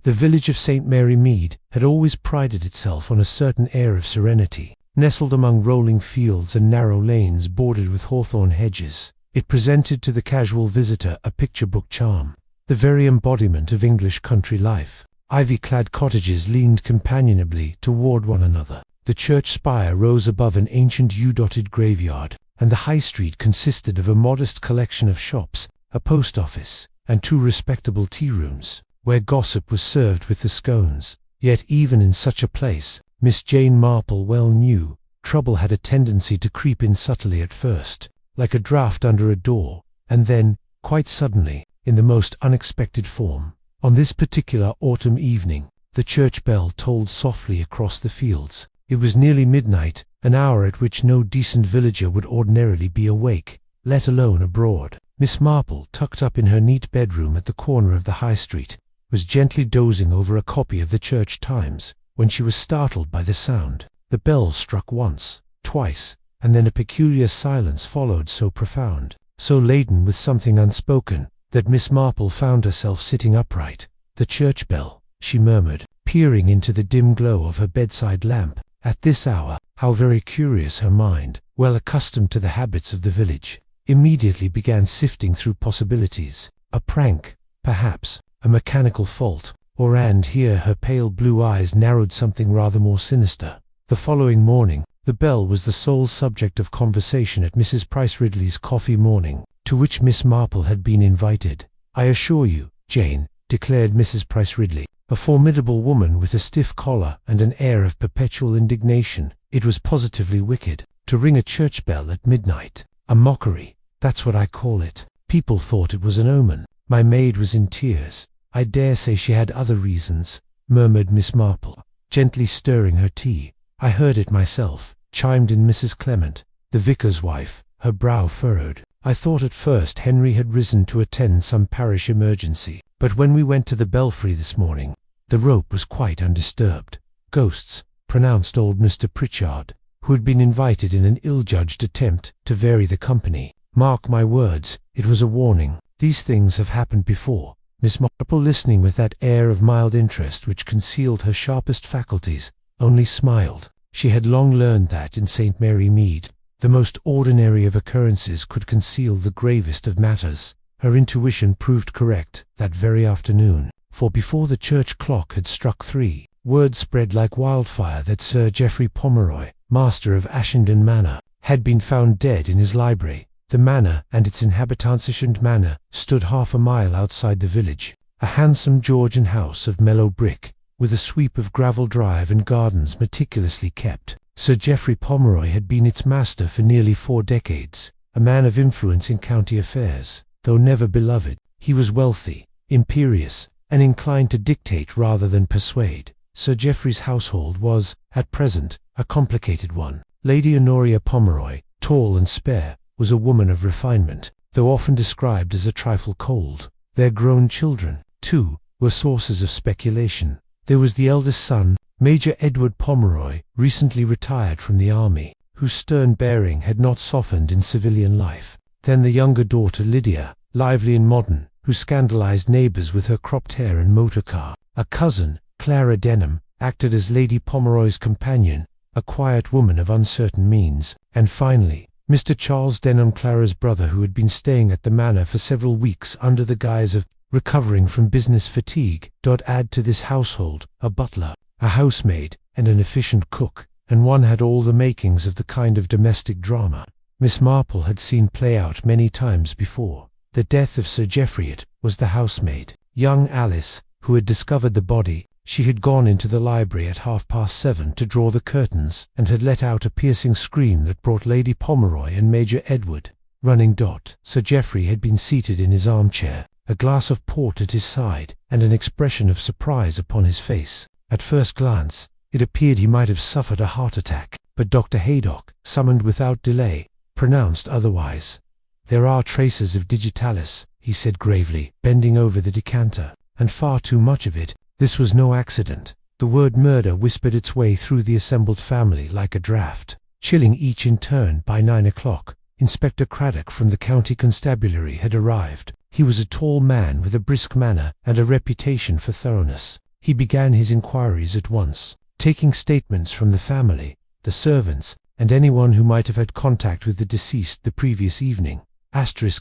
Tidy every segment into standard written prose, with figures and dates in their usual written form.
The village of St. Mary Mead had always prided itself on a certain air of serenity. Nestled among rolling fields and narrow lanes bordered with hawthorn hedges, it presented to the casual visitor a picture-book charm, the very embodiment of English country life. Ivy-clad cottages leaned companionably toward one another. The church spire rose above an ancient yew-dotted graveyard, and the high street consisted of a modest collection of shops, a post office, and 2 respectable tea-rooms, where gossip was served with the scones. Yet even in such a place, Miss Jane Marple well knew, trouble had a tendency to creep in subtly at first, like a draught under a door, and then, quite suddenly, in the most unexpected form. On this particular autumn evening, the church bell tolled softly across the fields. It was nearly midnight, an hour at which no decent villager would ordinarily be awake, let alone abroad. Miss Marple, tucked up in her neat bedroom at the corner of the High Street, was gently dozing over a copy of the Church Times, when she was startled by the sound. The bell struck once, twice, and then a peculiar silence followed so profound, so laden with something unspoken, that Miss Marple found herself sitting upright. "The church bell," she murmured, peering into the dim glow of her bedside lamp. At this hour, how very curious. Her mind, well accustomed to the habits of the village, immediately began sifting through possibilities. A prank, perhaps, a mechanical fault, or, and here her pale blue eyes narrowed, something rather more sinister. The following morning, the bell was the sole subject of conversation at Mrs. Price Ridley's coffee morning, to which Miss Marple had been invited. "I assure you, Jane," declared Mrs. Price Ridley, a formidable woman with a stiff collar and an air of perpetual indignation, "it was positively wicked. To ring a church bell at midnight. A mockery, that's what I call it. People thought it was an omen. My maid was in tears." "I dare say she had other reasons," murmured Miss Marple, gently stirring her tea. "I heard it myself," chimed in Mrs. Clement, the vicar's wife, her brow furrowed. "I thought at first Henry had risen to attend some parish emergency, but when we went to the belfry this morning, the rope was quite undisturbed." "Ghosts," pronounced old Mr. Pritchard, who had been invited in an ill-judged attempt to vary the company. "Mark my words, it was a warning. These things have happened before." Miss Marple, listening with that air of mild interest which concealed her sharpest faculties, only smiled. She had long learned that in St. Mary Mead, the most ordinary of occurrences could conceal the gravest of matters. Her intuition proved correct that very afternoon, for before the church clock had struck 3, word spread like wildfire that Sir Geoffrey Pomeroy, master of Ashenden Manor, had been found dead in his library. The manor and its inhabitants, Ashenden Manor, stood half a mile outside the village, a handsome Georgian house of mellow brick, with a sweep of gravel drive and gardens meticulously kept. Sir Geoffrey Pomeroy had been its master for nearly 4 decades, a man of influence in county affairs. Though never beloved, he was wealthy, imperious, and inclined to dictate rather than persuade. Sir Geoffrey's household was, at present, a complicated one. Lady Honoria Pomeroy, tall and spare, was a woman of refinement, though often described as a trifle cold. Their grown children, too, were sources of speculation. There was the eldest son, Major Edward Pomeroy, recently retired from the army, whose stern bearing had not softened in civilian life. Then the younger daughter Lydia, lively and modern, who scandalized neighbors with her cropped hair and motor car. A cousin, Clara Denham, acted as Lady Pomeroy's companion, a quiet woman of uncertain means. And finally, Mr. Charles Denham, Clara's brother, who had been staying at the manor for several weeks under the guise of recovering from business fatigue. Add to this household a butler, a housemaid, and an efficient cook, and one had all the makings of the kind of domestic drama Miss Marple had seen play out many times before. The death of Sir Geoffrey. It was the housemaid, young Alice, who had discovered the body. She had gone into the library at 7:30 to draw the curtains, and had let out a piercing scream that brought Lady Pomeroy and Major Edward running. Sir Geoffrey had been seated in his armchair, a glass of port at his side, and an expression of surprise upon his face. At first glance, it appeared he might have suffered a heart attack, but Dr. Haydock, summoned without delay, pronounced otherwise. "There are traces of digitalis," he said gravely, bending over the decanter, "and far too much of it. This was no accident." The word murder whispered its way through the assembled family like a draught, chilling each in turn. By 9 o'clock, Inspector Craddock from the county constabulary had arrived. He was a tall man with a brisk manner and a reputation for thoroughness. He began his inquiries at once, taking statements from the family, the servants, and anyone who might have had contact with the deceased the previous evening.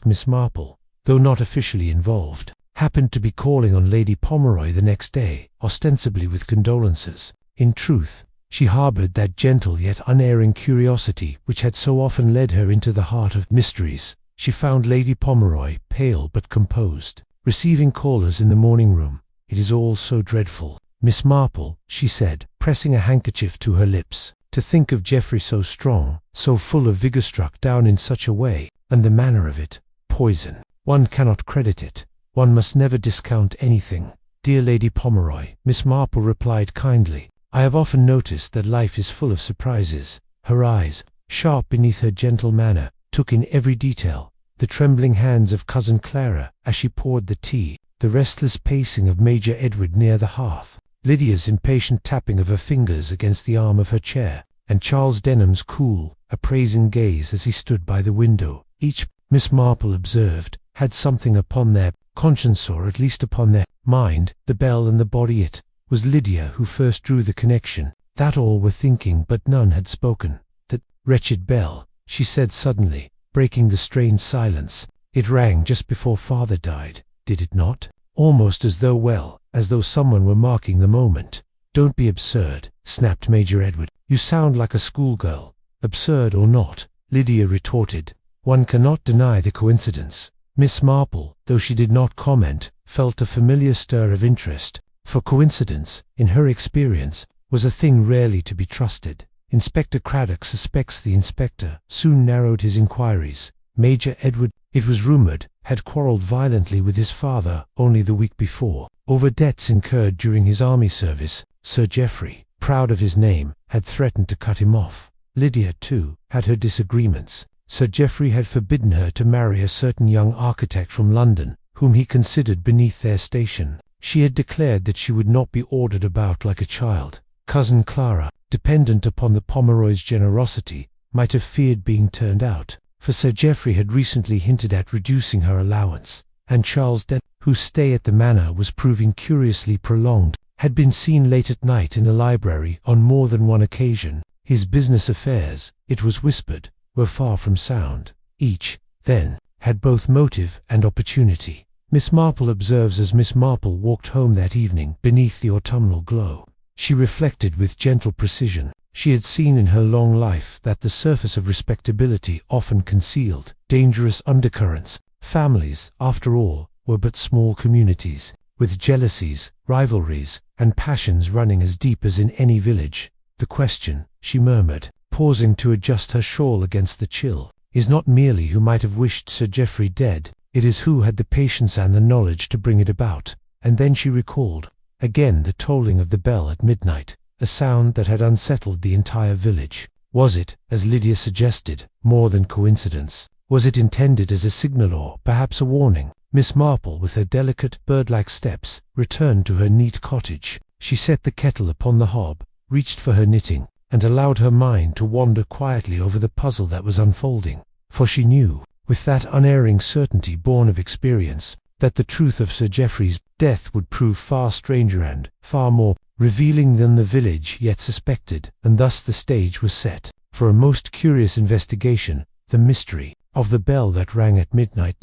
Miss Marple, though not officially involved, happened to be calling on Lady Pomeroy the next day, ostensibly with condolences. In truth, she harbored that gentle yet unerring curiosity which had so often led her into the heart of mysteries. She found Lady Pomeroy pale but composed, receiving callers in the morning room. "It is all so dreadful, Miss Marple," she said, pressing a handkerchief to her lips. "To think of Geoffrey so strong, so full of vigor, struck down in such a way, and the manner of it. Poison. One cannot credit it. One must never discount anything." "Dear Lady Pomeroy," Miss Marple replied kindly, "I have often noticed that life is full of surprises." Her eyes, sharp beneath her gentle manner, took in every detail: the trembling hands of Cousin Clara as she poured the tea, the restless pacing of Major Edward near the hearth, Lydia's impatient tapping of her fingers against the arm of her chair, and Charles Denham's cool, appraising gaze as he stood by the window. Each, Miss Marple observed, had something upon their conscience, or at least upon their mind. The bell and the body. It was Lydia who first drew the connection. That all were thinking, but none had spoken. "That wretched bell," she said suddenly, breaking the strained silence. "It rang just before Father died, did it not? Almost as though someone were marking the moment." "Don't be absurd," snapped Major Edward. "You sound like a schoolgirl." "Absurd or not," Lydia retorted, "one cannot deny the coincidence." Miss Marple, though she did not comment, felt a familiar stir of interest, for coincidence, in her experience, was a thing rarely to be trusted. Inspector Craddock suspects the inspector soon narrowed his inquiries. Major Edward, it was rumoured, had quarrelled violently with his father only the week before, over debts incurred during his army service. Sir Geoffrey, proud of his name, had threatened to cut him off. Lydia, too, had her disagreements. Sir Geoffrey had forbidden her to marry a certain young architect from London, whom he considered beneath their station. She had declared that she would not be ordered about like a child. Cousin Clara, dependent upon the Pomeroy's generosity, might have feared being turned out, for Sir Geoffrey had recently hinted at reducing her allowance, and Charles Denham, whose stay at the manor was proving curiously prolonged, had been seen late at night in the library on more than one occasion. His business affairs, it was whispered, were far from sound. Each, then, had both motive and opportunity. Miss Marple observes as Miss Marple walked home that evening beneath the autumnal glow. She reflected with gentle precision. She had seen in her long life that the surface of respectability often concealed dangerous undercurrents. Families, after all, were but small communities, with jealousies, rivalries, and passions running as deep as in any village. "The question," she murmured, pausing to adjust her shawl against the chill, "is not merely who might have wished Sir Geoffrey dead, it is who had the patience and the knowledge to bring it about." And then she recalled again the tolling of the bell at midnight, a sound that had unsettled the entire village. Was it, as Lydia suggested, more than coincidence? Was it intended as a signal or perhaps a warning? Miss Marple, with her delicate, bird-like steps, returned to her neat cottage. She set the kettle upon the hob, reached for her knitting, and allowed her mind to wander quietly over the puzzle that was unfolding. For she knew, with that unerring certainty born of experience, that the truth of Sir Geoffrey's death would prove far stranger and far more revealing than the village yet suspected, and thus the stage was set for a most curious investigation, the mystery of the bell that rang at midnight.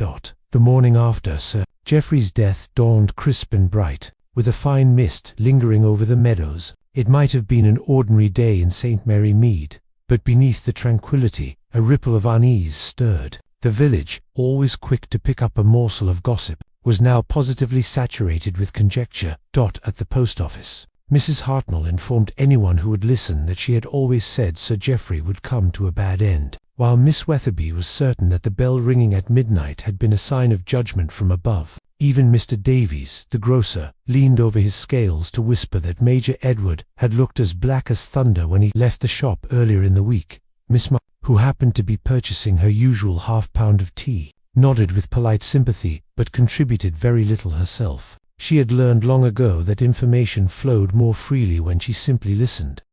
The morning after Sir Geoffrey's death dawned crisp and bright, with a fine mist lingering over the meadows. It might have been an ordinary day in St. Mary Mead, but beneath the tranquillity a ripple of unease stirred. The village, always quick to pick up a morsel of gossip, was now positively saturated with conjecture. At the post office, Mrs. Hartnell informed anyone who would listen that she had always said Sir Geoffrey would come to a bad end, while Miss Weatherby was certain that the bell ringing at midnight had been a sign of judgment from above. Even Mr. Davies, the grocer, leaned over his scales to whisper that Major Edward had looked as black as thunder when he left the shop earlier in the week. Miss Marple, who happened to be purchasing her usual half-pound of tea, nodded with polite sympathy, but contributed very little herself. She had learned long ago that information flowed more freely when she simply listened.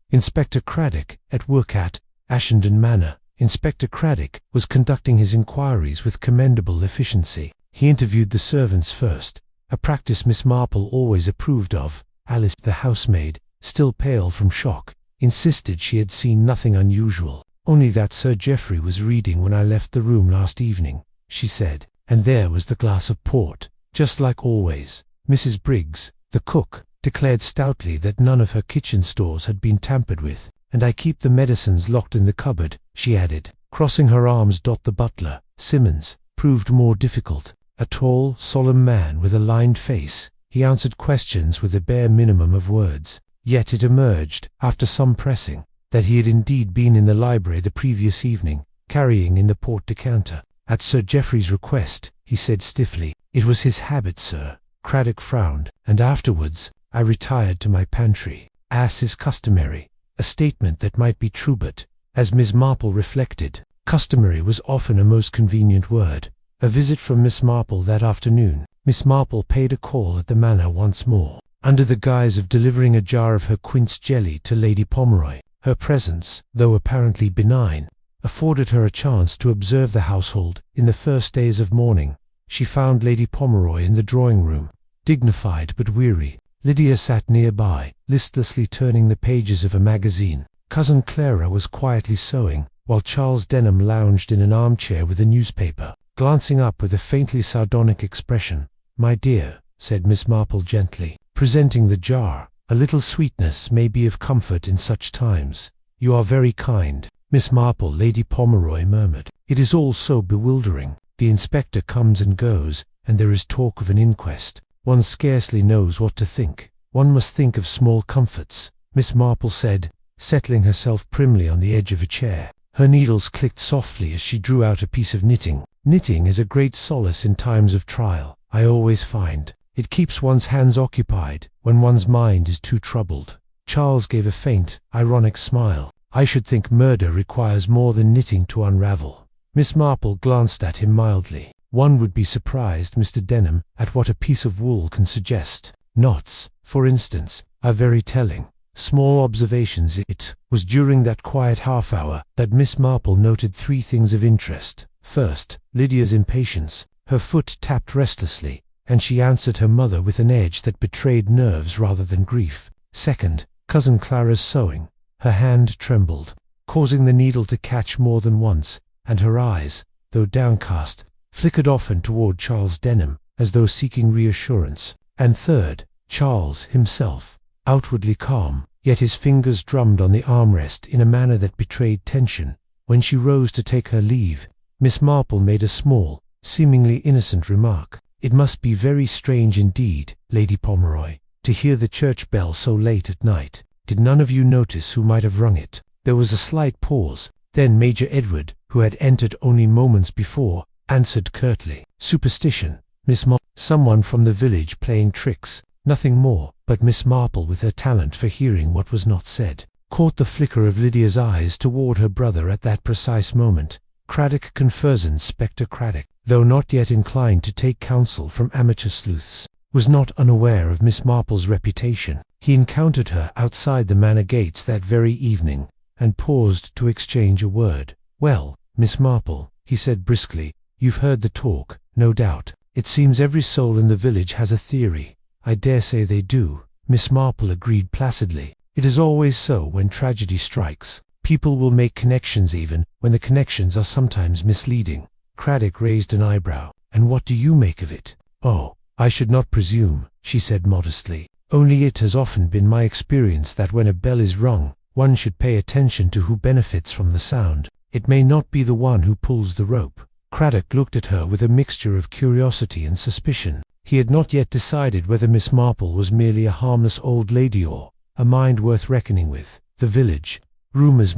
Inspector Craddock, at work at Ashenden Manor. Inspector Craddock was conducting his inquiries with commendable efficiency. He interviewed the servants first, a practice Miss Marple always approved of. Alice, the housemaid, still pale from shock, insisted she had seen nothing unusual. "Only that Sir Geoffrey was reading when I left the room last evening," she said, "and there was the glass of port, just like always." Mrs. Briggs, the cook, declared stoutly that none of her kitchen stores had been tampered with. "And I keep the medicines locked in the cupboard," she added, crossing her arms. The butler, Simmons, proved more difficult. A tall, solemn man with a lined face, he answered questions with a bare minimum of words. Yet it emerged, after some pressing, that he had indeed been in the library the previous evening, carrying in the port decanter. "At Sir Geoffrey's request," he said stiffly. "It was his habit, sir." Craddock frowned. "And afterwards, I retired to my pantry, as is customary." A statement that might be true, but, as Miss Marple reflected, customary was often a most convenient word. A visit from Miss Marple that afternoon. Miss Marple paid a call at the Manor once more, under the guise of delivering a jar of her quince jelly to Lady Pomeroy. Her presence, though apparently benign, afforded her a chance to observe the household. In the first days of mourning, she found Lady Pomeroy in the drawing-room, dignified but weary. Lydia sat nearby, listlessly turning the pages of a magazine. Cousin Clara was quietly sewing, while Charles Denham lounged in an armchair with a newspaper, glancing up with a faintly sardonic expression. "My dear," said Miss Marple gently, presenting the jar, "a little sweetness may be of comfort in such times." "You are very kind, Miss Marple," Lady Pomeroy murmured. "It is all so bewildering. The inspector comes and goes, and there is talk of an inquest. One scarcely knows what to think." "One must think of small comforts," Miss Marple said, settling herself primly on the edge of a chair. Her needles clicked softly as she drew out a piece of knitting. "Knitting is a great solace in times of trial, I always find. It keeps one's hands occupied when one's mind is too troubled." Charles gave a faint, ironic smile. "I should think murder requires more than knitting to unravel." Miss Marple glanced at him mildly. "One would be surprised, Mr. Denham, at what a piece of wool can suggest. Knots, for instance, are very telling. Small observations." It was during that quiet half-hour that Miss Marple noted three things of interest. First, Lydia's impatience. Her foot tapped restlessly, and she answered her mother with an edge that betrayed nerves rather than grief. Second, Cousin Clara's sewing. Her hand trembled, causing the needle to catch more than once, and her eyes, though downcast, flickered often toward Charles Denham, as though seeking reassurance. And third, Charles himself, outwardly calm, yet his fingers drummed on the armrest in a manner that betrayed tension. When she rose to take her leave, Miss Marple made a small, seemingly innocent remark. "It must be very strange indeed, Lady Pomeroy, to hear the church bell so late at night. Did none of you notice who might have rung it?" There was a slight pause. Then Major Edward, who had entered only moments before, answered curtly. "Superstition, Miss Marple. Someone from the village playing tricks, nothing more." But Miss Marple, with her talent for hearing what was not said, caught the flicker of Lydia's eyes toward her brother at that precise moment. Craddock Conferson's Spectre Craddock, though not yet inclined to take counsel from amateur sleuths, was not unaware of Miss Marple's reputation. He encountered her outside the manor gates that very evening, and paused to exchange a word. "Well, Miss Marple," he said briskly, "you've heard the talk, no doubt. It seems every soul in the village has a theory." "I dare say they do," Miss Marple agreed placidly. "It is always so when tragedy strikes. People will make connections even when the connections are sometimes misleading." Craddock raised an eyebrow. "And what do you make of it?" "Oh, I should not presume," she said modestly. "Only it has often been my experience that when a bell is rung, one should pay attention to who benefits from the sound. It may not be the one who pulls the rope." Craddock looked at her with a mixture of curiosity and suspicion. He had not yet decided whether Miss Marple was merely a harmless old lady or a mind worth reckoning with. The village. Rumours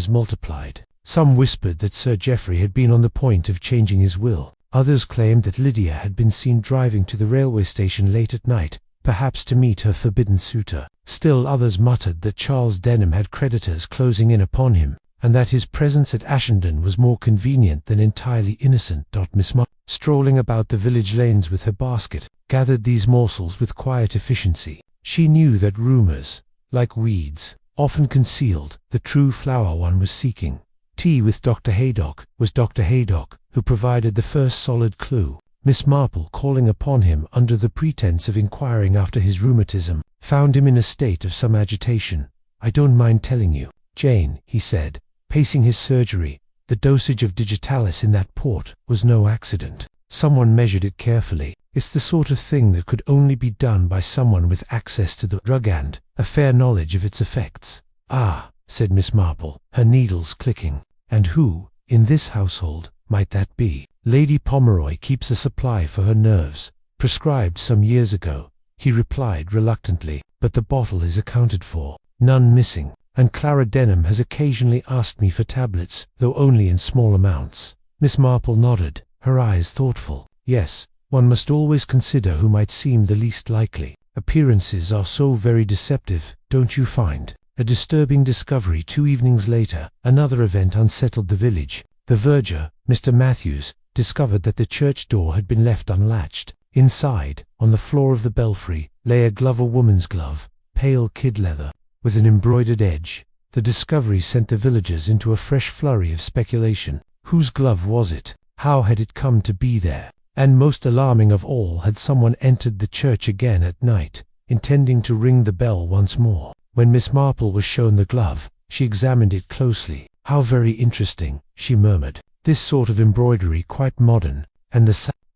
multiplied. Some whispered that Sir Geoffrey had been on the point of changing his will. Others claimed that Lydia had been seen driving to the railway station late at night, perhaps to meet her forbidden suitor. Still others muttered that Charles Denham had creditors closing in upon him, and that his presence at Ashenden was more convenient than entirely innocent. Miss Marple, strolling about the village lanes with her basket, gathered these morsels with quiet efficiency. She knew that rumours, like weeds, often concealed the true flower one was seeking. Tea with Dr. Haydock was Dr. Haydock who provided the first solid clue. Miss Marple, calling upon him under the pretense of inquiring after his rheumatism, found him in a state of some agitation. "I don't mind telling you, Jane," he said, pacing his surgery, "the dosage of digitalis in that port was no accident. Someone measured it carefully. It's the sort of thing that could only be done by someone with access to the drug and a fair knowledge of its effects." "Ah," said Miss Marple, her needles clicking. "And who, in this household, might that be?" "Lady Pomeroy keeps a supply for her nerves, prescribed some years ago," he replied reluctantly, "but the bottle is accounted for, none missing, and Clara Denham has occasionally asked me for tablets, though only in small amounts." Miss Marple nodded, her eyes thoughtful. "Yes, one must always consider who might seem the least likely. Appearances are so very deceptive, don't you find?" A disturbing discovery 2 evenings later. Another event unsettled the village. The verger, Mr. Matthews, discovered that the church door had been left unlatched. Inside, on the floor of the belfry, lay a glove, a woman's glove, pale kid leather, with an embroidered edge. The discovery sent the villagers into a fresh flurry of speculation. Whose glove was it? How had it come to be there? And most alarming of all, had someone entered the church again at night, intending to ring the bell once more? When Miss Marple was shown the glove, she examined it closely. "How very interesting," she murmured. "This sort of embroidery quite modern, and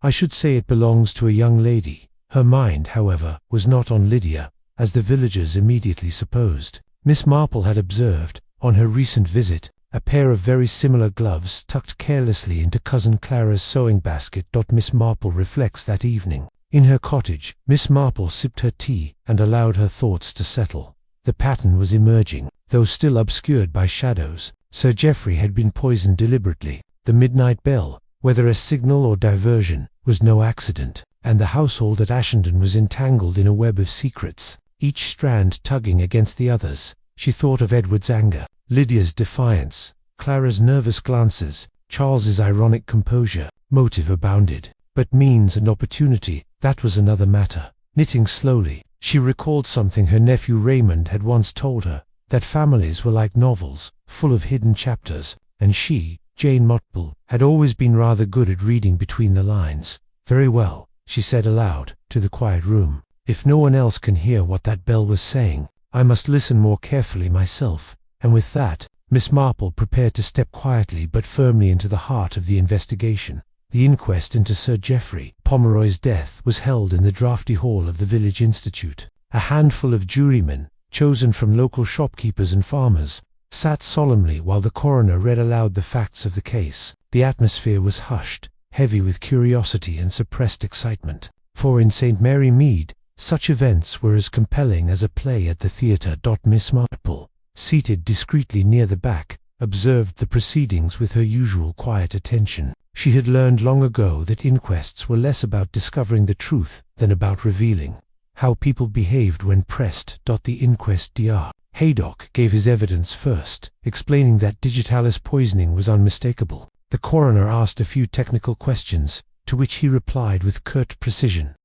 I should say it belongs to a young lady." Her mind, however, was not on Lydia, as the villagers immediately supposed. Miss Marple had observed, on her recent visit, a pair of very similar gloves tucked carelessly into Cousin Clara's sewing basket. Miss Marple reflects that evening. In her cottage, Miss Marple sipped her tea and allowed her thoughts to settle. The pattern was emerging, though still obscured by shadows. Sir Geoffrey had been poisoned deliberately. The midnight bell, whether a signal or diversion, was no accident, and the household at Ashenden was entangled in a web of secrets, each strand tugging against the others. She thought of Edward's anger, Lydia's defiance, Clara's nervous glances, Charles's ironic composure. Motive abounded, but means and opportunity, that was another matter. Knitting slowly, she recalled something her nephew Raymond had once told her, that families were like novels, full of hidden chapters, and she, Jane Marple, had always been rather good at reading between the lines. "Very well," she said aloud, to the quiet room. "If no one else can hear what that bell was saying, I must listen more carefully myself." And with that, Miss Marple prepared to step quietly but firmly into the heart of the investigation. The inquest into Sir Geoffrey Pomeroy's death was held in the draughty hall of the village institute. A handful of jurymen, chosen from local shopkeepers and farmers, sat solemnly while the coroner read aloud the facts of the case. The atmosphere was hushed, heavy with curiosity and suppressed excitement, for in St. Mary Mead such events were as compelling as a play at the theatre. Miss Marple, seated discreetly near the back, observed the proceedings with her usual quiet attention. She had learned long ago that inquests were less about discovering the truth than about revealing how people behaved when pressed. The inquest Dr. Haydock gave his evidence first, explaining that digitalis poisoning was unmistakable. The coroner asked a few technical questions, to which he replied with curt precision.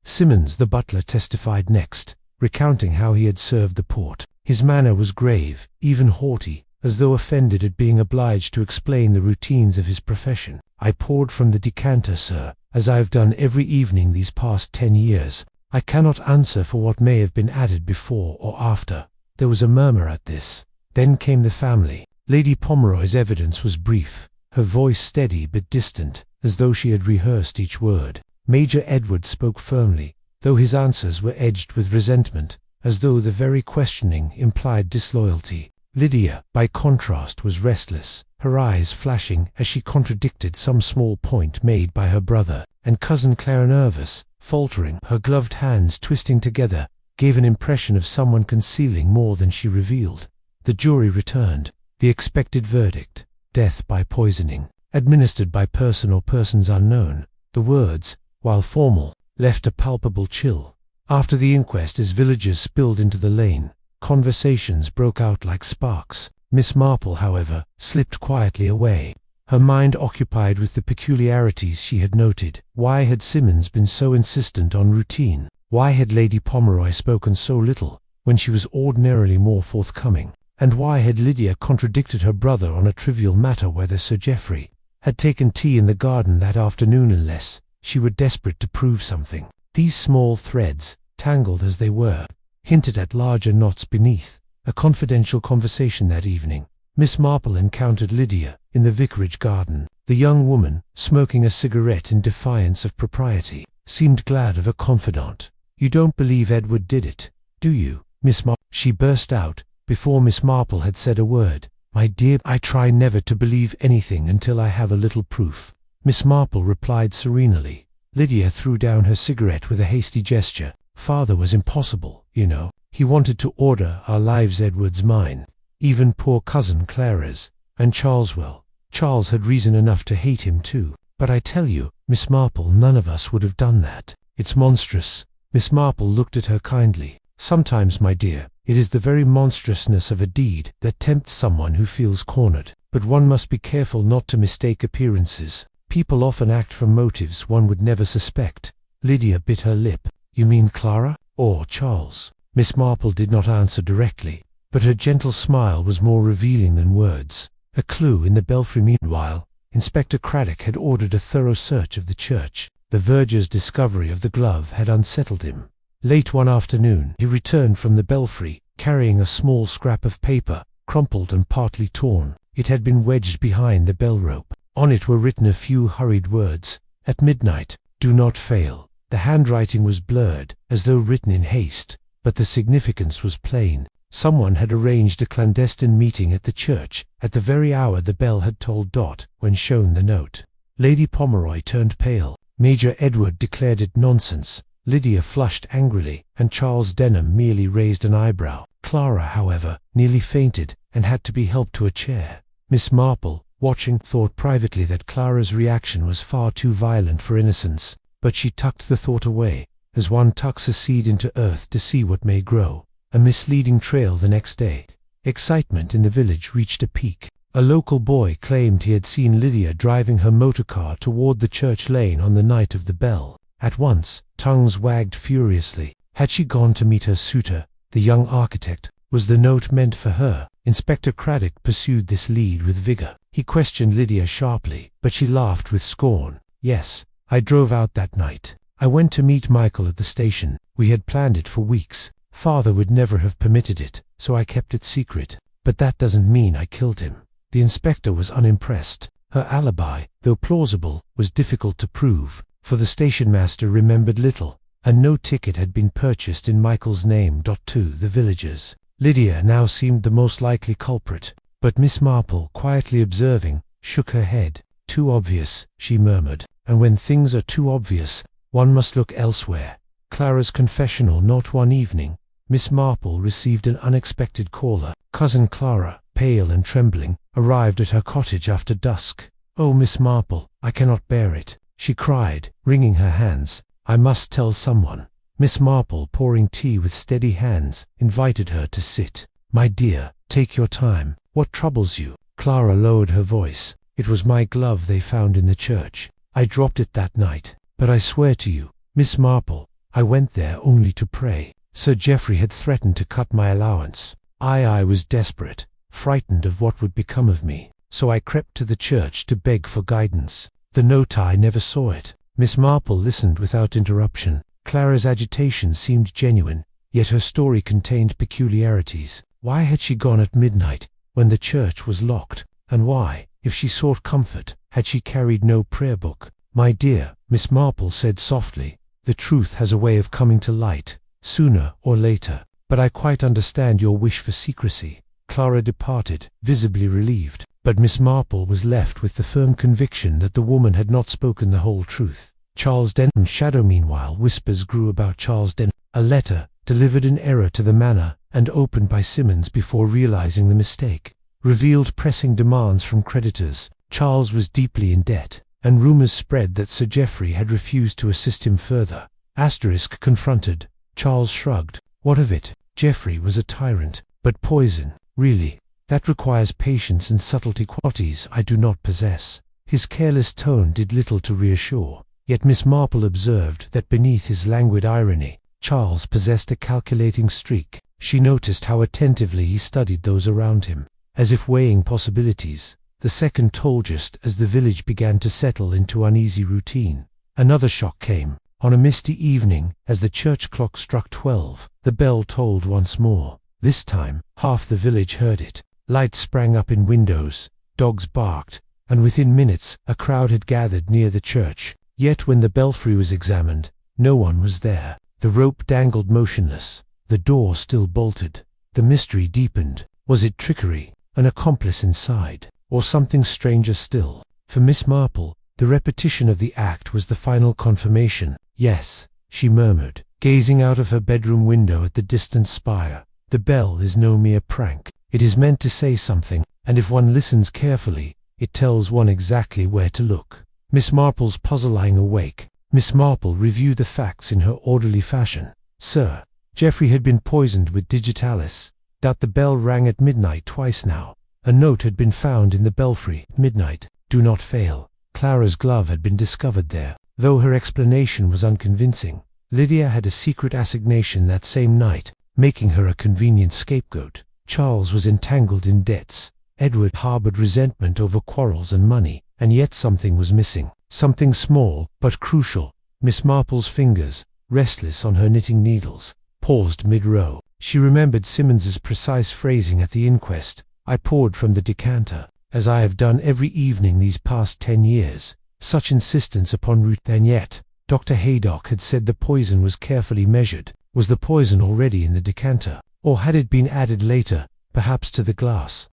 Simmons, the butler, testified next, recounting how he had served the port. His manner was grave, even haughty, as though offended at being obliged to explain the routines of his profession. "I poured from the decanter, sir, as I have done every evening these past 10 years. I cannot answer for what may have been added before or after." There was a murmur at this. Then came the family. Lady Pomeroy's evidence was brief, her voice steady but distant, as though she had rehearsed each word. Major Edward spoke firmly, though his answers were edged with resentment, as though the very questioning implied disloyalty. Lydia, by contrast, was restless, her eyes flashing as she contradicted some small point made by her brother, and Cousin Clara, nervous, faltering, her gloved hands twisting together, gave an impression of someone concealing more than she revealed. The jury returned. The expected verdict: death by poisoning, administered by person or persons unknown. The words, while formal, left a palpable chill. After the inquest, as villagers spilled into the lane, conversations broke out like sparks. Miss Marple, however, slipped quietly away, her mind occupied with the peculiarities she had noted. Why had Simmons been so insistent on routine? Why had Lady Pomeroy spoken so little, when she was ordinarily more forthcoming? And why had Lydia contradicted her brother on a trivial matter, whether Sir Geoffrey had taken tea in the garden that afternoon, unless she were desperate to prove something. These small threads, tangled as they were, hinted at larger knots beneath. A confidential conversation that evening. Miss Marple encountered Lydia in the vicarage garden. The young woman, smoking a cigarette in defiance of propriety, seemed glad of a confidant. "You don't believe Edward did it, do you, Miss Marple?" she burst out, before Miss Marple had said a word. "My dear, I try never to believe anything until I have a little proof," Miss Marple replied serenely. Lydia threw down her cigarette with a hasty gesture. "Father was impossible, you know. He wanted to order our lives, Edward's mine, even poor cousin Clara's, and Charles had reason enough to hate him too. But I tell you, Miss Marple, none of us would have done that. It's monstrous." Miss Marple looked at her kindly. "Sometimes, my dear, it is the very monstrousness of a deed that tempts someone who feels cornered. But one must be careful not to mistake appearances. People often act from motives one would never suspect." Lydia bit her lip. "You mean Clara, or Charles?" Miss Marple did not answer directly, but her gentle smile was more revealing than words. A clue in the belfry. Meanwhile, Inspector Craddock had ordered a thorough search of the church. The verger's discovery of the glove had unsettled him. Late one afternoon, he returned from the belfry, carrying a small scrap of paper, crumpled and partly torn. It had been wedged behind the bell rope. On it were written a few hurried words. "At midnight, do not fail." The handwriting was blurred, as though written in haste, but the significance was plain. Someone had arranged a clandestine meeting at the church, at the very hour the bell had tolled dot, when shown the note. Lady Pomeroy turned pale. Major Edward declared it nonsense. Lydia flushed angrily, and Charles Denham merely raised an eyebrow. Clara, however, nearly fainted, and had to be helped to a chair. Miss Marple, watching, thought privately that Clara's reaction was far too violent for innocence, but she tucked the thought away, as one tucks a seed into earth to see what may grow. A misleading trail the next day. Excitement in the village reached a peak. A local boy claimed he had seen Lydia driving her motor car toward the church lane on the night of the bell. At once, tongues wagged furiously. Had she gone to meet her suitor, the young architect? Was the note meant for her? Inspector Craddock pursued this lead with vigor. He questioned Lydia sharply, but she laughed with scorn. "Yes, I drove out that night. I went to meet Michael at the station. We had planned it for weeks. Father would never have permitted it, so I kept it secret. But that doesn't mean I killed him." The inspector was unimpressed. Her alibi, though plausible, was difficult to prove, for the station master remembered little, and no ticket had been purchased in Michael's name. To the villagers, Lydia now seemed the most likely culprit, but Miss Marple, quietly observing, shook her head. "Too obvious," she murmured, "and when things are too obvious, one must look elsewhere." Clara's confessional. Not one evening, Miss Marple received an unexpected caller. Cousin Clara, pale and trembling, arrived at her cottage after dusk. "Oh, Miss Marple, I cannot bear it," she cried, wringing her hands. "I must tell someone." Miss Marple, pouring tea with steady hands, invited her to sit. "My dear, take your time. What troubles you?" Clara lowered her voice. "It was my glove they found in the church. I dropped it that night. But I swear to you, Miss Marple, I went there only to pray. Sir Geoffrey had threatened to cut my allowance. I was desperate, frightened of what would become of me, so I crept to the church to beg for guidance. The note, I never saw it." Miss Marple listened without interruption. Clara's agitation seemed genuine, yet her story contained peculiarities. Why had she gone at midnight, when the church was locked? And why, if she sought comfort, had she carried no prayer book? "My dear," Miss Marple said softly, "the truth has a way of coming to light, sooner or later. But I quite understand your wish for secrecy." Clara departed, visibly relieved, but Miss Marple was left with the firm conviction that the woman had not spoken the whole truth. Charles Denham's shadow. Meanwhile, whispers grew about Charles Denham. A letter, delivered in error to the manor, and opened by Simmons before realizing the mistake, revealed pressing demands from creditors. Charles was deeply in debt, and rumors spread that Sir Geoffrey had refused to assist him further. Asterisk confronted. Charles shrugged. What of it? Geoffrey was a tyrant, but poison, really, that requires patience and subtlety, qualities I do not possess. His careless tone did little to reassure, yet Miss Marple observed that beneath his languid irony, Charles possessed a calculating streak. She noticed how attentively he studied those around him, as if weighing possibilities. The second told just as the village began to settle into uneasy routine. Another shock came. On a misty evening, as the church clock struck 12, the bell tolled once more. This time, half the village heard it. Lights sprang up in windows, dogs barked, and within minutes a crowd had gathered near the church. Yet when the belfry was examined, no one was there. The rope dangled motionless. The door still bolted. The mystery deepened. Was it trickery, an accomplice inside, or something stranger still? For Miss Marple, the repetition of the act was the final confirmation. "Yes," she murmured, gazing out of her bedroom window at the distant spire. "The bell is no mere prank. It is meant to say something, and if one listens carefully, it tells one exactly where to look." Miss Marple's puzzle lying awake, Miss Marple reviewed the facts in her orderly fashion. "Sir, Geoffrey had been poisoned with digitalis. The bell rang at midnight twice now. A note had been found in the belfry. Midnight. Do not fail. Clara's glove had been discovered there." Though her explanation was unconvincing, Lydia had a secret assignation that same night, making her a convenient scapegoat. Charles was entangled in debts. Edward harbored resentment over quarrels and money, and yet something was missing. Something small, but crucial. Miss Marple's fingers, restless on her knitting needles, paused mid-row. She remembered Simmons's precise phrasing at the inquest. "I poured from the decanter, as I have done every evening these past 10 years. Such insistence upon root. And yet, Dr. Haydock had said the poison was carefully measured. Was the poison already in the decanter, or had it been added later, perhaps to the glass?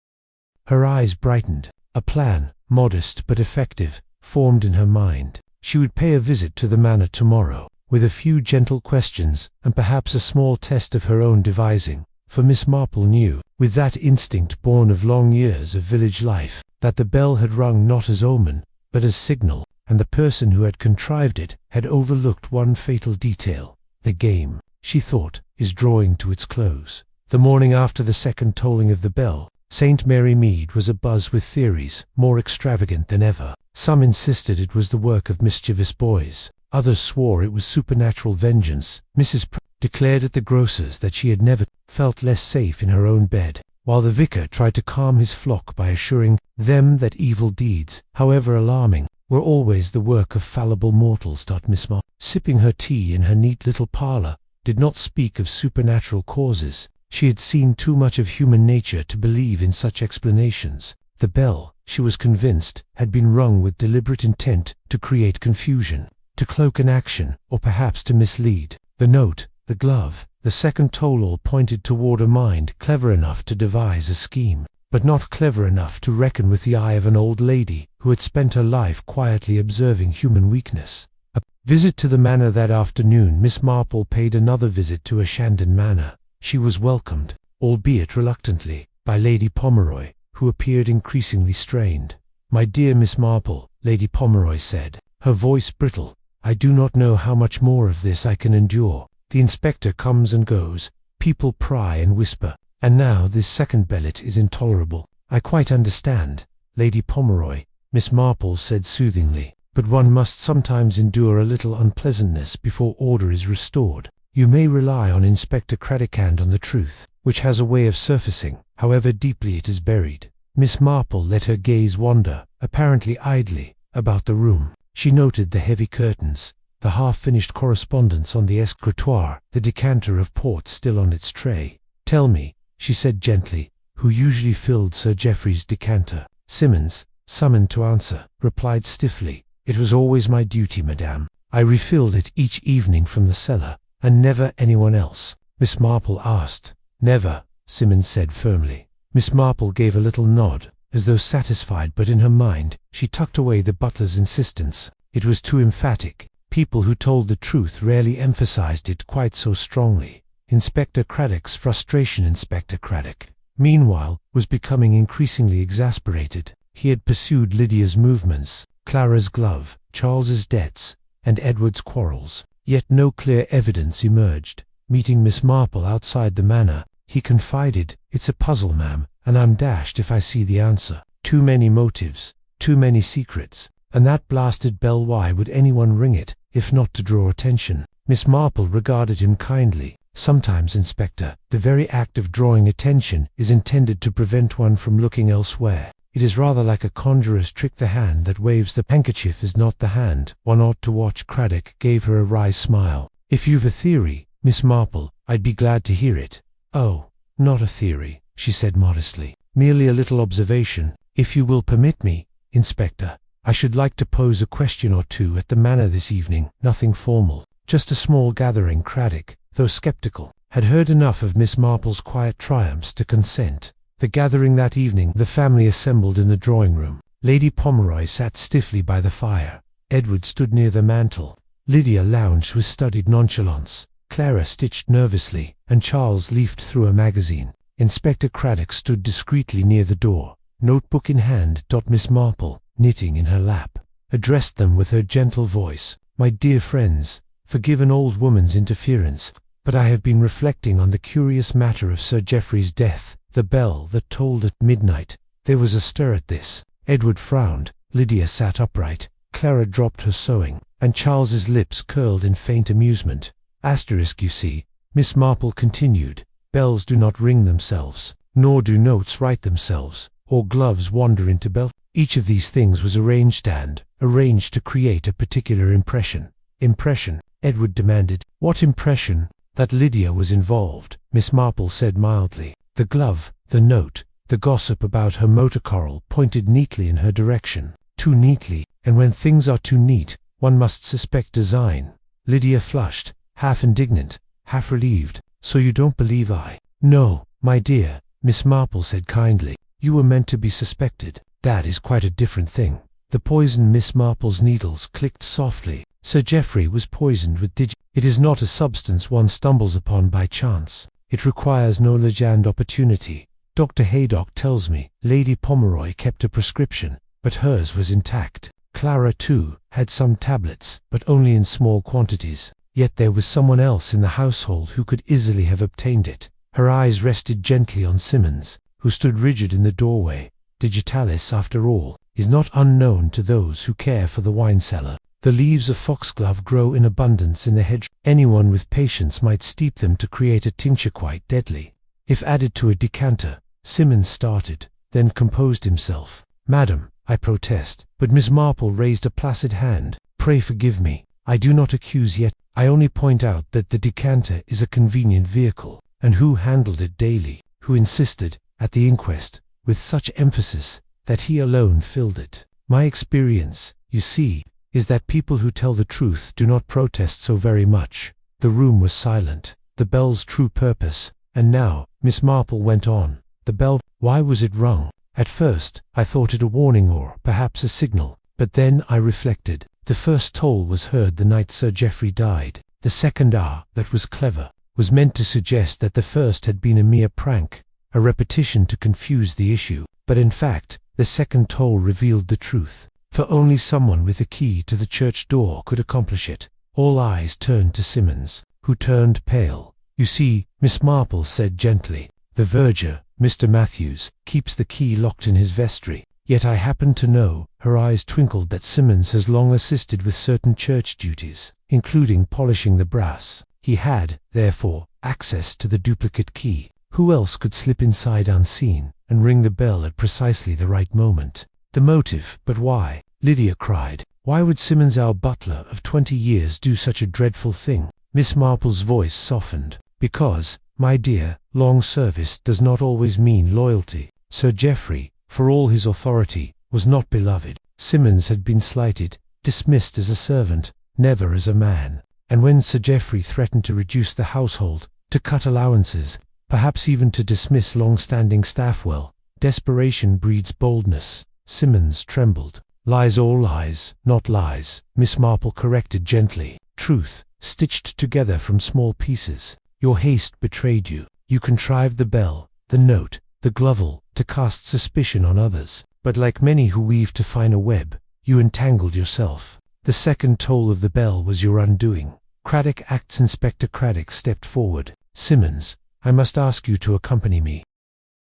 Her eyes brightened. A plan, modest but effective, formed in her mind. She would pay a visit to the manor tomorrow, with a few gentle questions, and perhaps a small test of her own devising. For Miss Marple knew, with that instinct born of long years of village life, that the bell had rung not as omen, but as signal, and the person who had contrived it had overlooked one fatal detail. The game, she thought, is drawing to its close. The morning after the second tolling of the bell, St. Mary Mead was abuzz with theories, more extravagant than ever. Some insisted it was the work of mischievous boys. Others swore it was supernatural vengeance. Mrs. declared at the grocer's that she had never felt less safe in her own bed, while the vicar tried to calm his flock by assuring them that evil deeds, however alarming, were always the work of fallible mortals. Miss Marple, sipping her tea in her neat little parlour, did not speak of supernatural causes. She had seen too much of human nature to believe in such explanations. The bell, she was convinced, had been rung with deliberate intent to create confusion, to cloak an action, or perhaps to mislead. The note, the glove, the second toll all pointed toward a mind clever enough to devise a scheme, but not clever enough to reckon with the eye of an old lady who had spent her life quietly observing human weakness. A visit to the manor that afternoon. Miss Marple paid another visit to Shandon Manor. She was welcomed, albeit reluctantly, by Lady Pomeroy, who appeared increasingly strained. "My dear Miss Marple," Lady Pomeroy said, her voice brittle, "I do not know how much more of this I can endure. The inspector comes and goes, people pry and whisper, and now this second bellet is intolerable." "I quite understand, Lady Pomeroy," Miss Marple said soothingly, "but one must sometimes endure a little unpleasantness before order is restored. You may rely on Inspector Craddock and on the truth, which has a way of surfacing, however deeply it is buried." Miss Marple let her gaze wander, apparently idly, about the room. She noted the heavy curtains, the half-finished correspondence on the escritoire, the decanter of port still on its tray. "Tell me," she said gently, "who usually filled Sir Geoffrey's decanter?" Simmons, summoned to answer, replied stiffly, "It was always my duty, madame. I refilled it each evening from the cellar, and never anyone else." Miss Marple asked. "Never," Simmons said firmly. Miss Marple gave a little nod, as though satisfied, but in her mind, she tucked away the butler's insistence. It was too emphatic. People who told the truth rarely emphasized it quite so strongly. Inspector Craddock's frustration. Inspector Craddock, meanwhile, was becoming increasingly exasperated. He had pursued Lydia's movements, Clara's glove, Charles's debts, and Edward's quarrels. Yet no clear evidence emerged. Meeting Miss Marple outside the manor, he confided, "It's a puzzle, ma'am, and I'm dashed if I see the answer. Too many motives, too many secrets, and that blasted bell, why would anyone ring it, if not to draw attention?" Miss Marple regarded him kindly. "Sometimes, Inspector, the very act of drawing attention is intended to prevent one from looking elsewhere. It is rather like a conjurer's trick. The hand that waves the handkerchief is not the hand one ought to watch. Craddock gave her a wry smile. If you've a theory, Miss Marple, I'd be glad to hear it. Oh, not a theory, she said modestly. Merely a little observation. If you will permit me, Inspector, I should like to pose a question or two at the Manor this evening. Nothing formal, just a small gathering. Craddock, though sceptical, had heard enough of Miss Marple's quiet triumphs to consent. The gathering that evening, the family assembled in the drawing-room. Lady Pomeroy sat stiffly by the fire. Edward stood near the mantel. Lydia lounged with studied nonchalance. Clara stitched nervously, and Charles leafed through a magazine. Inspector Craddock stood discreetly near the door, notebook in hand. Miss Marple, knitting in her lap, addressed them with her gentle voice. My dear friends, forgive an old woman's interference, but I have been reflecting on the curious matter of Sir Geoffrey's death. The bell that tolled at midnight. There was a stir at this. Edward frowned, Lydia sat upright, Clara dropped her sewing, and Charles's lips curled in faint amusement. You see, Miss Marple continued, bells do not ring themselves, nor do notes write themselves, or gloves wander into bell. Each of these things was arranged to create a particular impression. Impression? Edward demanded. What impression? That Lydia was involved, Miss Marple said mildly. The glove, the note, the gossip about her motor coral pointed neatly in her direction. Too neatly, and when things are too neat, one must suspect design. Lydia flushed, half indignant, half relieved. So you don't believe I? No, my dear, Miss Marple said kindly. You were meant to be suspected. That is quite a different thing. The poison. Miss Marple's needles clicked softly. Sir Geoffrey was poisoned with It is not a substance one stumbles upon by chance. It requires knowledge and opportunity. Dr. Haydock tells me Lady Pomeroy kept a prescription, but hers was intact. Clara, too, had some tablets, but only in small quantities. Yet there was someone else in the household who could easily have obtained it. Her eyes rested gently on Simmons, who stood rigid in the doorway. Digitalis, after all, is not unknown to those who care for the wine cellar. The leaves of foxglove grow in abundance in the hedge. Anyone with patience might steep them to create a tincture quite deadly. If added to a decanter. Simmons started, then composed himself. Madam, I protest. But Miss Marple raised a placid hand. Pray forgive me. I do not accuse yet. I only point out that the decanter is a convenient vehicle, and who handled it daily, who insisted, at the inquest, with such emphasis, that he alone filled it. My experience, you see, is that people who tell the truth do not protest so very much. The room was silent. The bell's true purpose. And now, Miss Marple went on. The bell, why was it rung? At first, I thought it a warning or perhaps a signal. But then I reflected. The first toll was heard the night Sir Geoffrey died. The second that was clever, was meant to suggest that the first had been a mere prank, a repetition to confuse the issue. But in fact, the second toll revealed the truth. For only someone with a key to the church door could accomplish it. All eyes turned to Simmons, who turned pale. You see, Miss Marple said gently, the verger, Mr. Matthews, keeps the key locked in his vestry. Yet I happen to know, her eyes twinkled, that Simmons has long assisted with certain church duties, including polishing the brass. He had, therefore, access to the duplicate key. Who else could slip inside unseen, and ring the bell at precisely the right moment? The motive. But why? Lydia cried. Why would Simmons, our butler of 20 years, do such a dreadful thing? Miss Marple's voice softened. Because, my dear, long service does not always mean loyalty. Sir Geoffrey, for all his authority, was not beloved. Simmons had been slighted, dismissed as a servant, never as a man. And when Sir Geoffrey threatened to reduce the household, to cut allowances, perhaps even to dismiss long-standing staff, well, desperation breeds boldness. Simmons trembled. Lies, all lies, not lies, Miss Marple corrected gently. Truth, stitched together from small pieces. Your haste betrayed you. You contrived the bell, the note, the glove, to cast suspicion on others. But like many who weave to fine a web, you entangled yourself. The second toll of the bell was your undoing. Craddock acts. Inspector Craddock stepped forward. Simmons, I must ask you to accompany me.